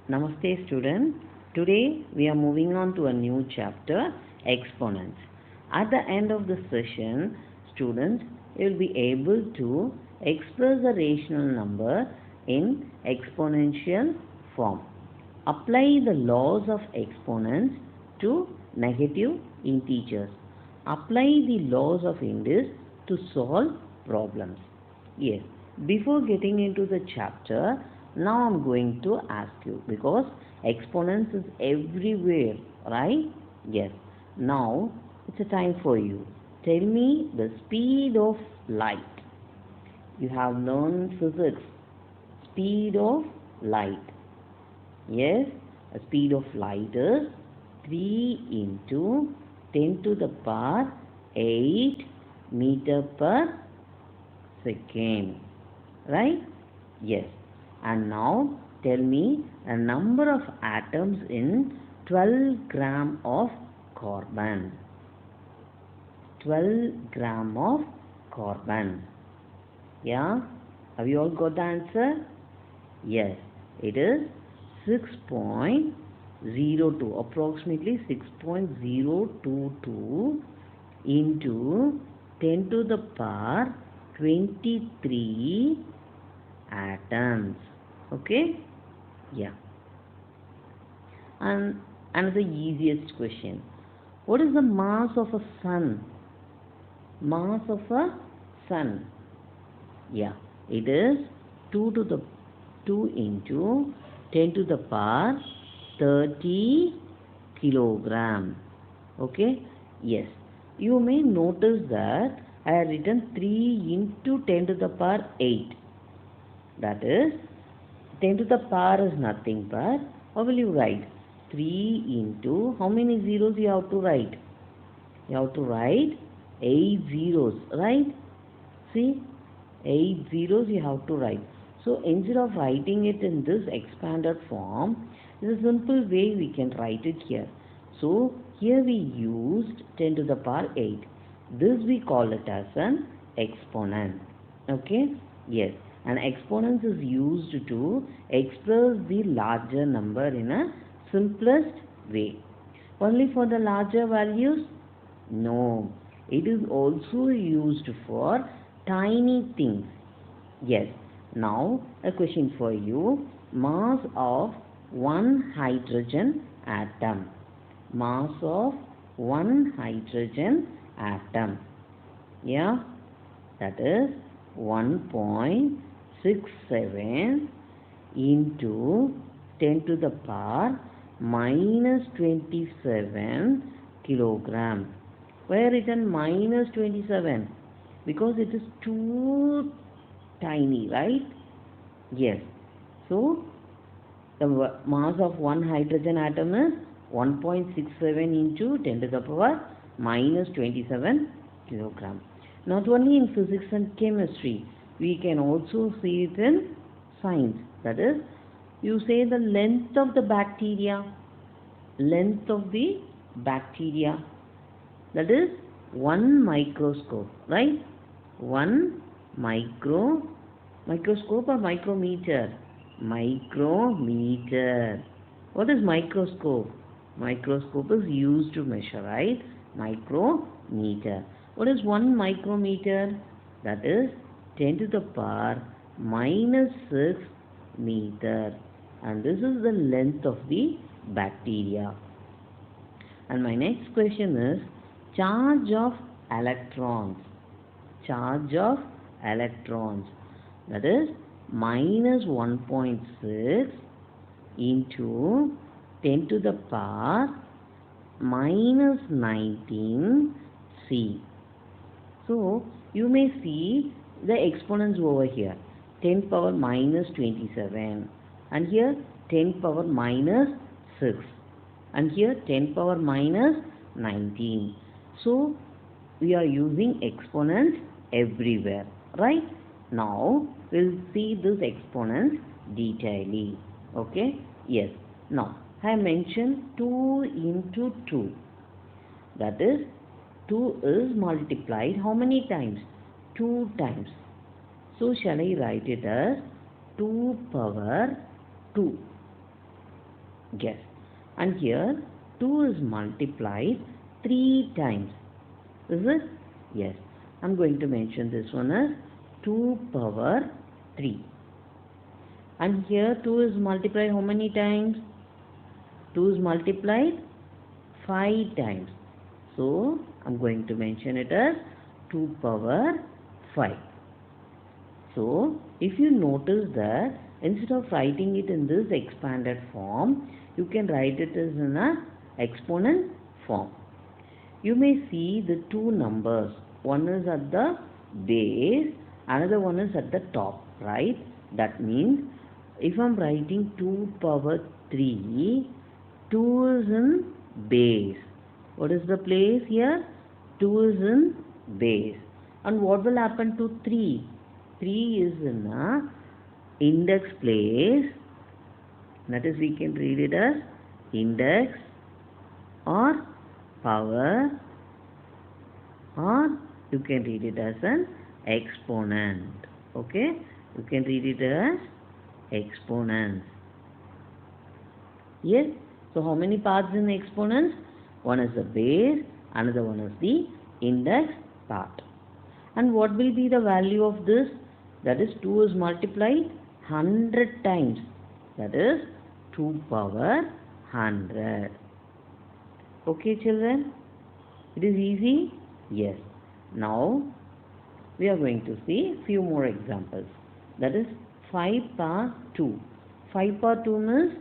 Namaste students. Today we are moving on to a new chapter, Exponents. At the end of the session, students will be able to express a rational number in exponential form. Apply the laws of exponents to negative integers. Apply the laws of integers to solve problems. Yes, before getting into the chapter, now I'm going to ask you because exponents is everywhere, right? Yes. Now it's a time for you. Tell me the speed of light. You have learned physics. Speed of light. Yes, the speed of light is 3 into 10 to the power 8 meter per second. Right? Yes. And now tell me a number of atoms in 12 gram of carbon. 12 gram of carbon. Yeah? Have you all got the answer? Yes. It is 6.02, approximately 6.022 into 10 to the power 23 atoms. Okay? Yeah. And another easiest question. What is the mass of a sun? Mass of a sun. Yeah. It is 2 into 10 to the power 30 kilogram. Okay? Yes. You may notice that I have written 3 into 10 to the power 8. That is, 10 to the power is nothing but, how will you write? 3 into, how many zeros you have to write? You have to write 8 zeros, right? See, 8 zeros you have to write. So, instead of writing it in this expanded form, there is a simple way we can write it here. So, here we used 10 to the power 8. This we call it as an exponent. Okay? Yes. And exponents is used to express the larger number in a simplest way. Only for the larger values? No. It is also used for tiny things. Yes. Now, a question for you. Mass of one hydrogen atom. Mass of one hydrogen atom. Yeah? That is 1.67 into 10 to the power minus 27 kilogram. Why written minus 27? Because it is too tiny, right? Yes. So, the mass of one hydrogen atom is 1.67 into 10 to the power minus 27 kilogram. Not only in physics and chemistry, we can also see it in science. That is, you say the length of the bacteria. Length of the bacteria. That is 1 microscope, right? 1 microscope or micrometer? Micrometer. What is microscope? Microscope is used to measure, right? Micrometer. What is 1 micrometer? That is 10 to the power minus 6 meter. And this is the length of the bacteria. And my next question is charge of electrons. Charge of electrons. That is minus 1.6 into 10 to the power minus 19 C. So, you may see the exponents over here. 10 power minus 27. And here 10 power minus 6. And here 10 power minus 19. So, we are using exponents everywhere. Right? Now, we'll see these exponents detailedly. Okay? Yes. Now, I mentioned 2 into 2. That is, 2 is multiplied how many times? 2 times. So, shall I write it as 2 power 2. Yes. And here 2 is multiplied 3 times. Is it? Yes. I'm going to mention this one as 2 power 3. And here 2 is multiplied how many times? 2 is multiplied 5 times. So, I'm going to mention it as 2 power 5. So, if you notice that instead of writing it in this expanded form, you can write it as in a exponent form. You may see the two numbers. One is at the base, another one is at the top, right? That means if I'm writing 2 power 3, 2 is in base. What is the place here? 2 is in base. And what will happen to 3? 3 is in a index place. That is, we can read it as index or power, or you can read it as an exponent. Okay, you can read it as exponents. Yes. So how many parts in exponents? One is the base, another one is the index part. And what will be the value of this? That is 2 is multiplied 100 times. That is 2 power 100. Okay, children? It is easy? Yes. Now, we are going to see few more examples. That is 5 power 2. 5 power 2 means,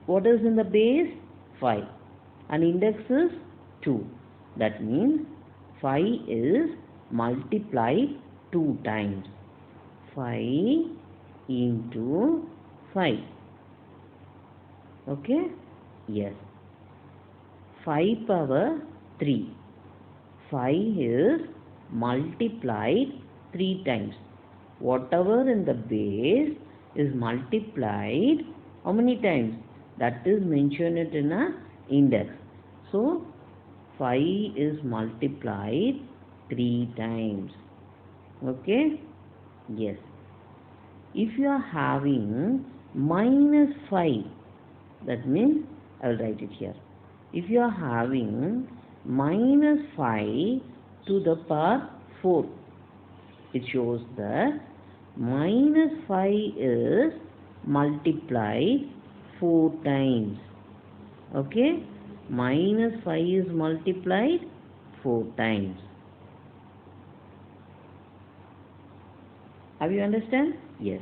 what is in the base? 5. And index is 2. That means 5 is multiplied 2 times. 5 into 5. Okay? Yes. 5 power 3. 5 is multiplied 3 times. Whatever in the base is multiplied how many times? That is mentioned in a index. So 5 is multiplied 3 times. Okay? Yes. If you are having minus 5, that means I will write it here. If you are having minus 5 to the power 4, it shows that minus 5 is multiplied 4 times. Okay? Minus 5 is multiplied 4 times. Have you understand? Yes.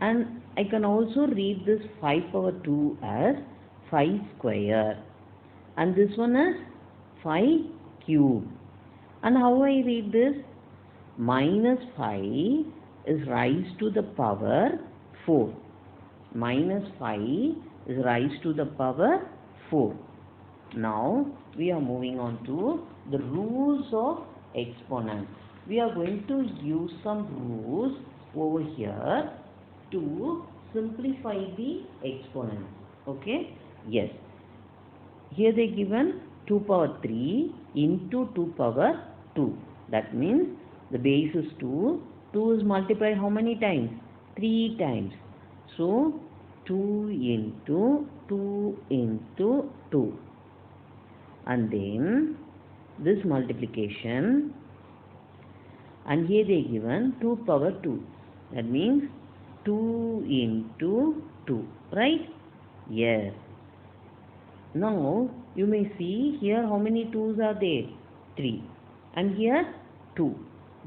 And I can also read this 5 power 2 as 5 square. And this one as 5 cube. And how I read this? Minus 5 is raised to the power 4. Minus 5 is raised to the power 4. Now, we are moving on to the rules of exponents. We are going to use some rules over here to simplify the exponents. Okay? Yes. Here they given 2 power 3 into 2 power 2. That means the base is 2. 2 is multiplied how many times? 3 times. So, 2 into 2 into 2. And then this multiplication, and here they given 2 power 2. That means 2 into 2, right? Yes. Now you may see here how many 2's are there? 3. And here 2.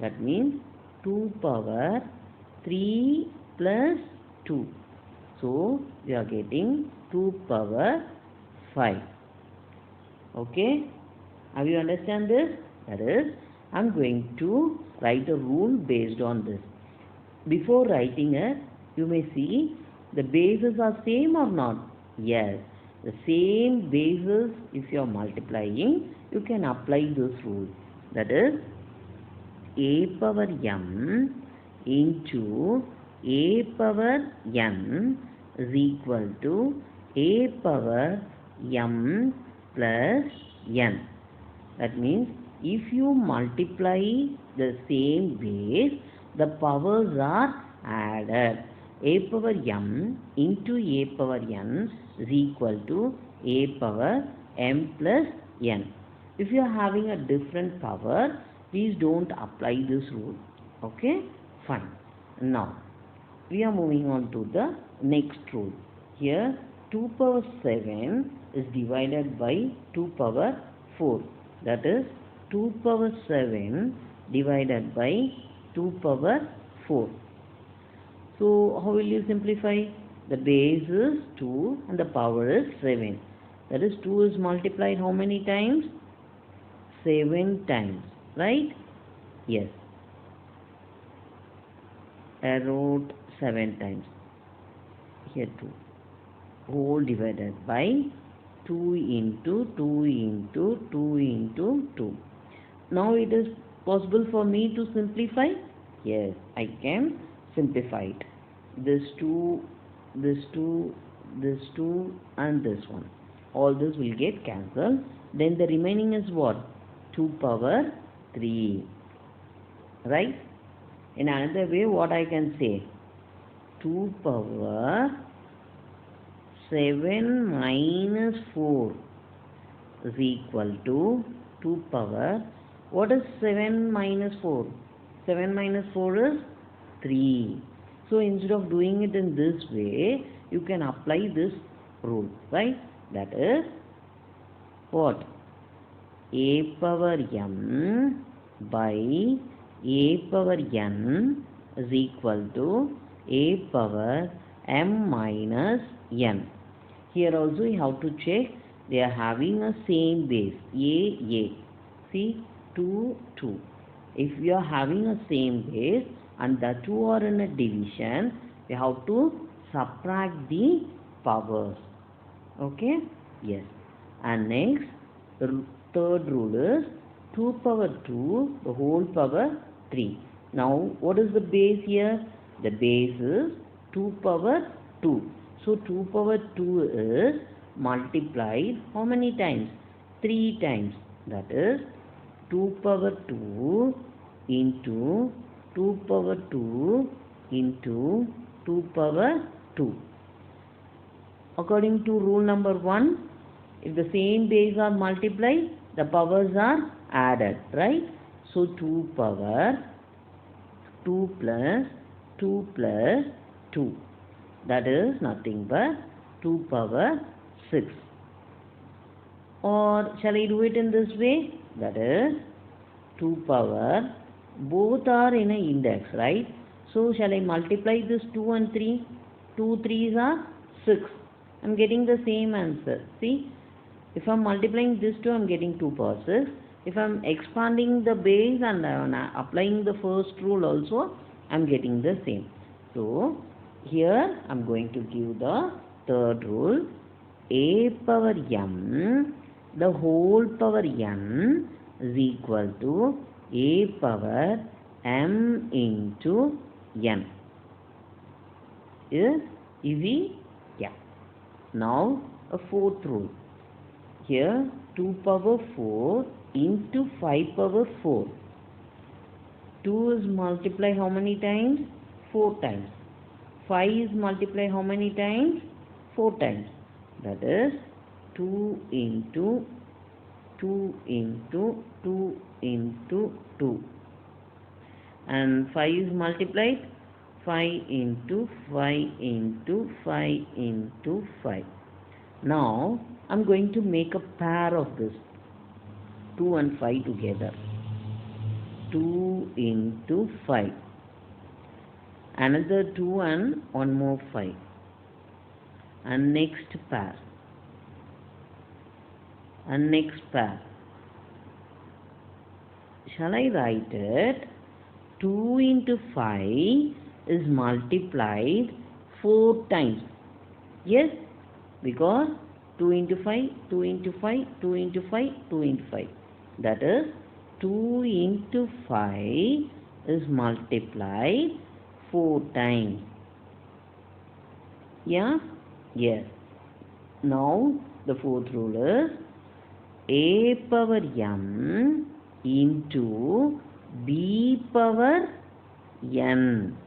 That means 2 power 3 plus 2. So we are getting 2 power 5. Okay? Have you understand this? That is, I am going to write a rule based on this. Before writing it, you may see the bases are same or not? Yes. The same bases, if you are multiplying, you can apply this rule. That is, a power m into a power n is equal to a power m plus n. That means if you multiply the same base, the powers are added. a power m into a power n is equal to a power m plus n. If you are having a different power, please don't apply this rule. Okay, fine. Now we are moving on to the next rule. Here 2 power 7 is divided by 2 power 4. That is 2 power 7 divided by 2 power 4. So how will you simplify? The base is 2 and the power is 7. That is 2 is multiplied how many times? 7 times, right? Yes. I wrote 7 times. Here 2. Whole divided by 2 into 2 into 2 into 2. Now it is possible for me to simplify? Yes, I can simplify it. This 2, this 2, this 2 and this one. All this will get cancelled. Then the remaining is what? 2 power 3. Right? In another way, what I can say? 2 power 7 minus 4 is equal to 2 power. What is 7 minus 4? 7 minus 4 is 3. So instead of doing it in this way, you can apply this rule, right? That is what? A power m by a power n is equal to a power m minus n. Here also you have to check they are having a same base, a. See, 2, 2. If you are having a same base and the two are in a division, you have to subtract the powers. Okay? Yes. And next, the third rule is 2 power 2, the whole power 3. Now, what is the base here? The base is 2 power 2. So, 2 power 2 is multiplied how many times? 3 times. That is 2 power 2 into 2 power 2 into 2 power 2. According to rule number 1, if the same base are multiplied, the powers are added, right? So 2 power 2 plus 2 plus 2. That is nothing but 2 power 6. Or shall I do it in this way? That is 2 power, both are in an index, right? So shall I multiply this 2 and 3? 2 3s are 6. I am getting the same answer. See, if I am multiplying this 2, I am getting 2 power 6. If I am expanding the base and applying the first rule also, I am getting the same. So here I am going to give the third rule. A power m, the whole power n is equal to a power m into n. Is easy? Yeah. Now a fourth rule. Here 2 power 4 into 5 power 4. 2 is multiplied how many times? 4 times. 5 is multiplied how many times? 4 times. That is 2 into 2 into 2 into 2. And 5 is multiplied 5 into 5 into 5 into 5. Now I am going to make a pair of this 2 and 5 together. 2 into 5. Another 2 and one more 5. And next pair. And next pair. Shall I write it? 2 into 5 is multiplied 4 times. Yes, because 2 into 5, 2 into 5, 2 into 5, 2 into 5. That is 2 into 5 is multiplied 4 times. Yeah? Yes. Now the fourth rule is a power m into b power n.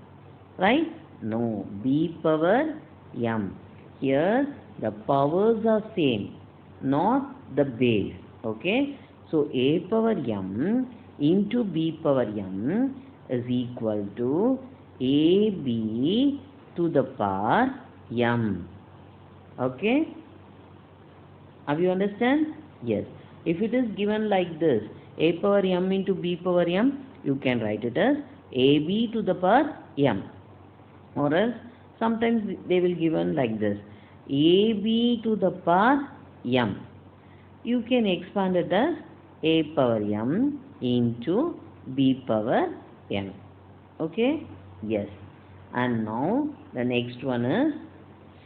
Right? No, b power m. Here the powers are same, not the base. Okay, so a power m into b power m is equal to ab to the power m. Okay, have you understand? Yes. If it is given like this, a power m into b power m, you can write it as ab to the power m. Or else sometimes they will given like this, ab to the power m. You can expand it as a power m into b power m. Okay? Yes. And now the next one is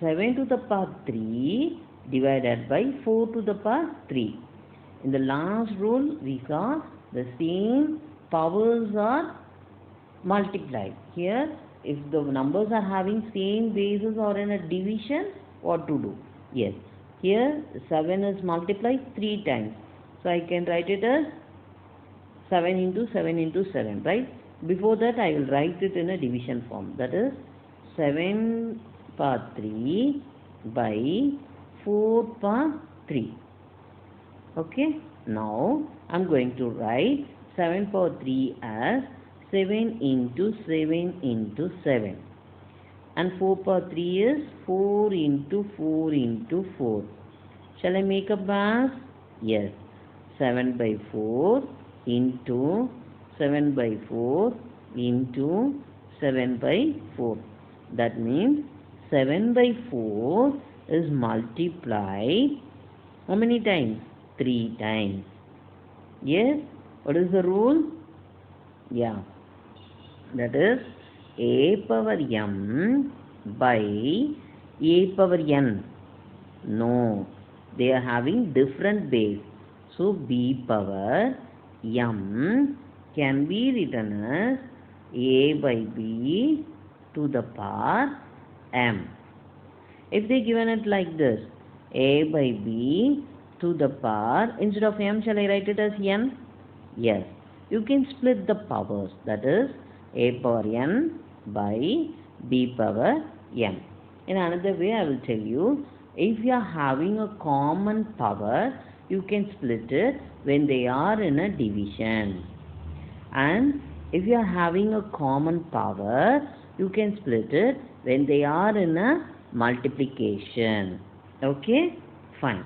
7 to the power 3 divided by 4 to the power 3. In the last rule we saw the same powers are multiplied. Here if the numbers are having same bases or in a division, what to do? Yes. Here 7 is multiplied 3 times. So I can write it as 7 into 7 into 7, right? Before that I will write it in a division form. That is 7 power 3 by 4 power 3. Okay. Now I am going to write 7 power 3 as 7 into 7 into 7. And 4 power 3 is 4 into 4 into 4. Shall I make a mass? Yes. 7 by 4 into 7 by 4 into 7 by 4. That means 7 by 4 is multiplied how many times? 3 times. Yes. What is the rule? Yeah. That is a power m by a power n. No. They are having different base. So b power m can be written as a by b to the power m. If they given it like this, a by b to the power, instead of m, shall I write it as n? Yes. You can split the powers. That is a power n by b power m. In another way, I will tell you, if you are having a common power, you can split it when they are in a division. And if you are having a common power, you can split it when they are in a multiplication. Okay? Fine.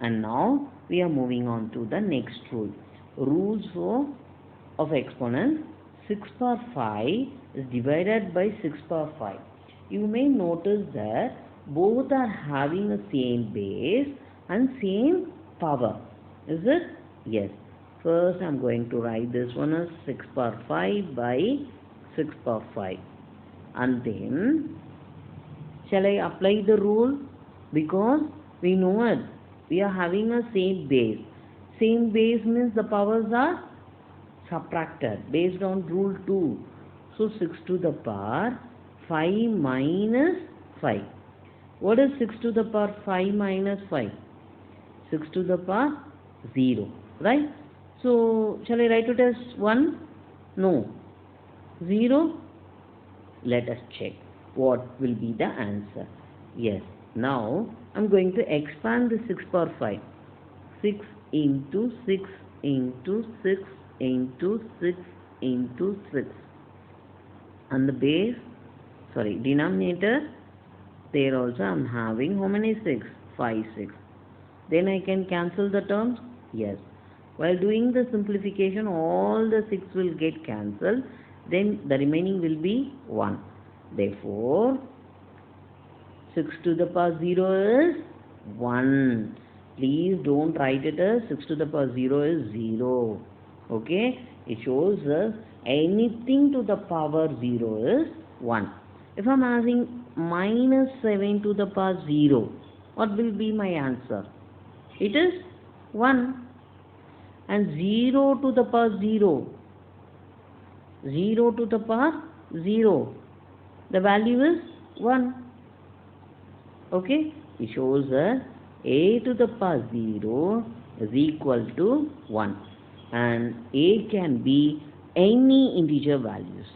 And now we are moving on to the next rule. Rules of exponents. 6 power 5 is divided by 6 power 5. You may notice that both are having the same base and same power. Is it? Yes. First I am going to write this one as 6 power 5 by 6 power 5. And then shall I apply the rule? Because we know it. We are having a same base. Same base means the powers are subtracted based on rule 2. So 6 to the power 5 minus 5. What is 6 to the power 5 minus 5? 6 to the power 0. Right? So shall I write it as 1? No. 0? Let us check what will be the answer. Yes. Now I am going to expand the 6 power 5. 6 into 6 into 6 into 6 into 6. And the base, denominator, there also I am having how many 6? 5, 6. Then I can cancel the terms? Yes. While doing the simplification, all the 6 will get cancelled. Then the remaining will be 1. Therefore, 6 to the power 0 is 1. Please don't write it as 6 to the power 0 is 0. Okay? It shows us anything to the power 0 is 1. If I am asking minus 7 to the power 0, what will be my answer? It is 1. And 0 to the power 0. 0 to the power 0. The value is 1. Okay? It shows us a to the power 0 is equal to 1. And a can be any integer values.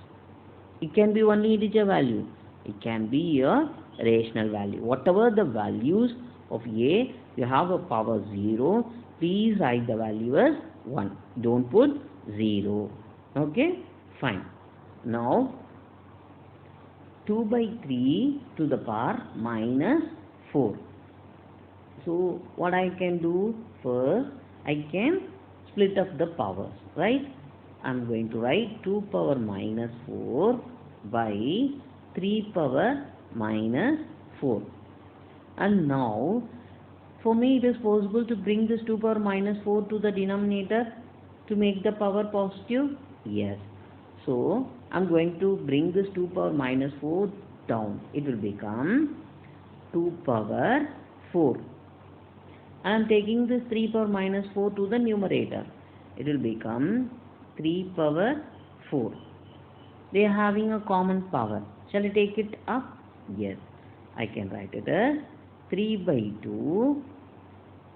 It can be only integer value. It can be a rational value. Whatever the values of a, you have a power 0. Please write the value as 1. Don't put 0. Okay? Fine. Now, 2 by 3 to the power minus 4. So, what I can do first, I can split up the powers, right? I am going to write 2 power minus 4 by 3 power minus 4. And now, for me it is possible to bring this 2 power minus 4 to the denominator to make the power positive. Yes. So, I am going to bring this 2 power minus 4 down. It will become 2 power 4. I am taking this 3 power minus 4 to the numerator. It will become 3 power 4. They are having a common power. Shall I take it up? Yes. I can write it as 3 by 2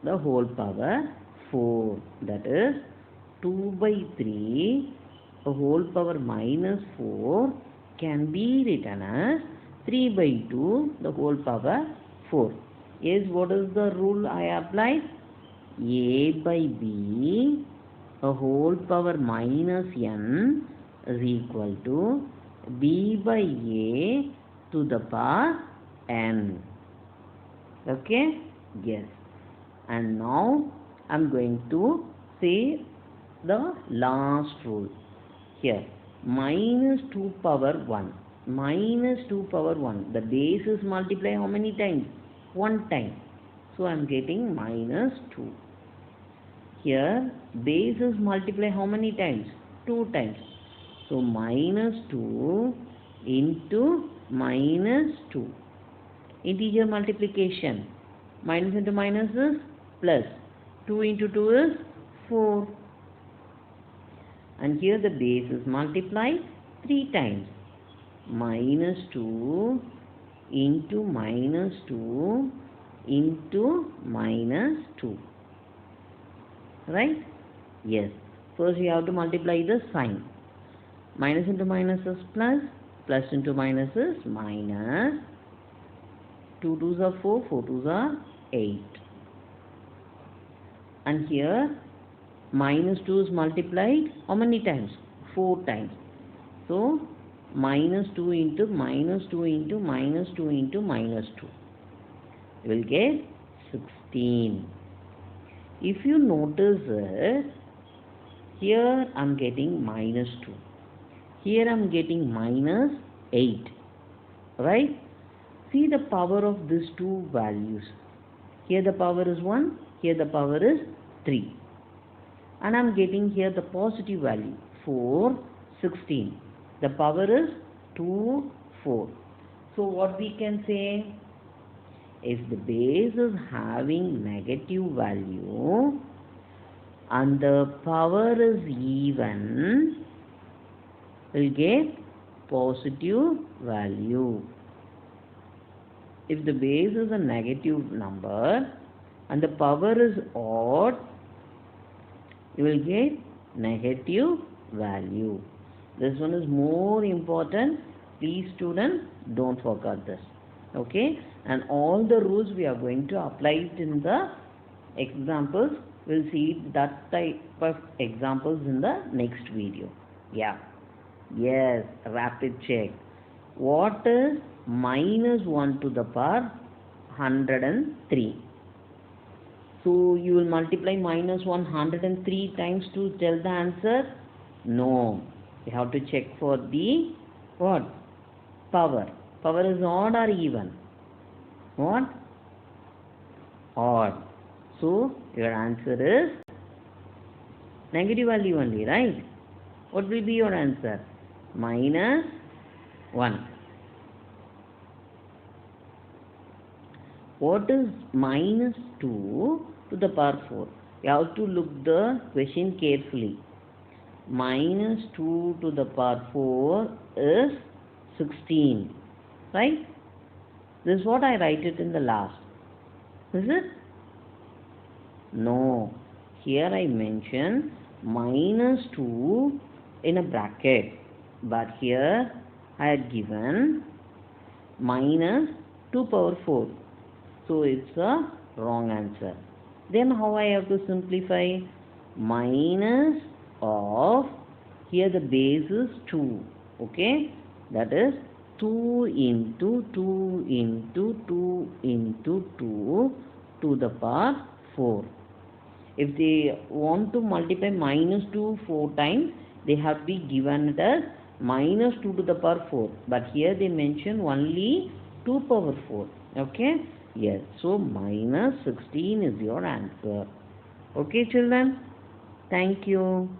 the whole power 4. That is 2 by 3 the whole power minus 4 can be written as 3 by 2 the whole power 4. Yes, what is the rule I applied? A by B a whole power minus n is equal to B by A to the power n. Okay? Yes. And now I am going to say the last rule. Here, minus 2 power 1. Minus 2 power 1. The base is multiplied how many times? 1 time. So I am getting minus 2. Here, base is multiplied how many times? 2 times. So minus 2 into minus 2. Integer multiplication. Minus into minus is plus. 2 into 2 is 4. And here the base is multiplied 3 times. Minus 2 into minus 2 into minus 2. Right? Yes. First we have to multiply the sign. Minus into minus is plus. Plus into minus is minus. 2 2s are 4. 4 2s are 8. And here minus 2 is multiplied how many times? 4 times. So minus 2 into minus 2 into minus 2 into minus 2. You will get 16. If you notice it, here I am getting minus 2. Here I am getting minus 8. Right? See the power of these two values. Here the power is 1. Here the power is 3. And I am getting here the positive value 4, 16. The power is 2, 4. So what we can say? If the base is having negative value and the power is even, we'll get positive value. If the base is a negative number and the power is odd, you will get negative value. This one is more important. Please students, don't forget this. Okay? And all the rules we are going to apply it in the examples. We'll see that type of examples in the next video. Yeah. Yes, rapid check. What is minus 1 to the power 103? So you will multiply minus 103 times to tell the answer? No. You have to check for the what? Power. Power is odd or even? What? Odd. So your answer is negative value only, right? What will be your answer? Minus 1. What is minus 2 to the power 4? You have to look the question carefully. Minus 2 to the power 4 is 16. Right? This is what I write it in the last. Is it? No. Here I mention minus 2 in a bracket. But here I had given minus 2 power 4. So it's a wrong answer. Then how I have to simplify? Minus of, here the base is 2. Okay, that is 2 into 2 into 2 into 2 to the power 4. If they want to multiply minus 2 4 times, they have to be given it as minus 2 to the power 4. But here they mention only 2 power 4. Okay, yes. So minus 16 is your answer. Okay, children. Thank you.